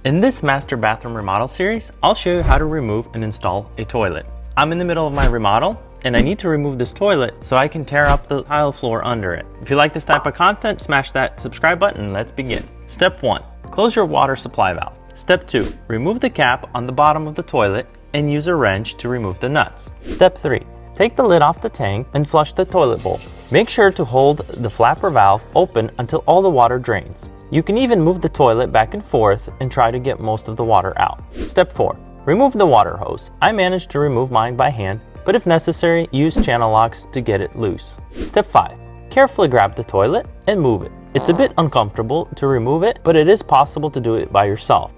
In this master bathroom remodel series, I'll show you how to remove and install a toilet. I'm in the middle of my remodel and I need to remove this toilet so I can tear up the tile floor under it. If you like this type of content, smash that subscribe button and let's begin. Step 1. Close your water supply valve. Step 2. Remove the cap on the bottom of the toilet and use a wrench to remove the nuts. Step 3. Take the lid off the tank and flush the toilet bowl. Make sure to hold the flapper valve open until all the water drains. You can even move the toilet back and forth and try to get most of the water out. Step 4. Remove the water hose. I managed to remove mine by hand, but if necessary, use channel locks to get it loose. Step 5. Carefully grab the toilet and move it. It's a bit uncomfortable to remove it, but it is possible to do it by yourself.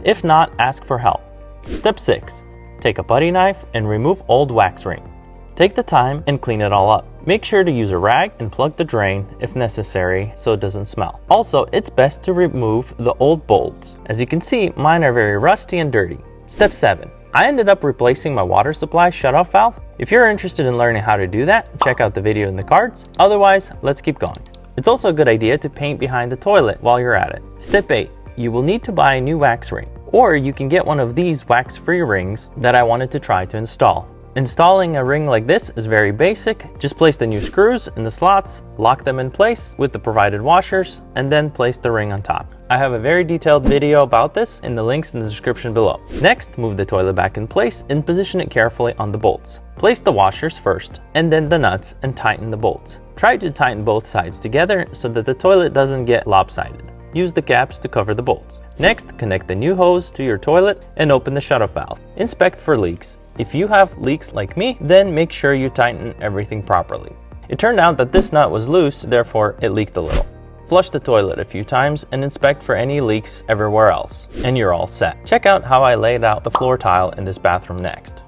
If not, ask for help. Step 6. Take a putty knife and remove old wax ring. Take the time and clean it all up. Make sure to use a rag and plug the drain if necessary so it doesn't smell. Also, it's best to remove the old bolts. As you can see, mine are very rusty and dirty. Step 7. I ended up replacing my water supply shutoff valve. If you're interested in learning how to do that, check out the video in the cards. Otherwise, let's keep going. It's also a good idea to paint behind the toilet while you're at it. Step 8. You will need to buy a new wax ring, or you can get one of these wax-free rings that I wanted to try to install. Installing a ring like this is very basic. Just place the new screws in the slots, lock them in place with the provided washers, and then place the ring on top. I have a very detailed video about this in the links in the description below. Next, move the toilet back in place and position it carefully on the bolts. Place the washers first, and then the nuts, and tighten the bolts. Try to tighten both sides together so that the toilet doesn't get lopsided. Use the caps to cover the bolts. Next, connect the new hose to your toilet and open the shutoff valve. Inspect for leaks. If you have leaks like me, then make sure you tighten everything properly. It turned out that this nut was loose, therefore it leaked a little. Flush the toilet a few times and inspect for any leaks everywhere else, and you're all set. Check out how I laid out the floor tile in this bathroom next.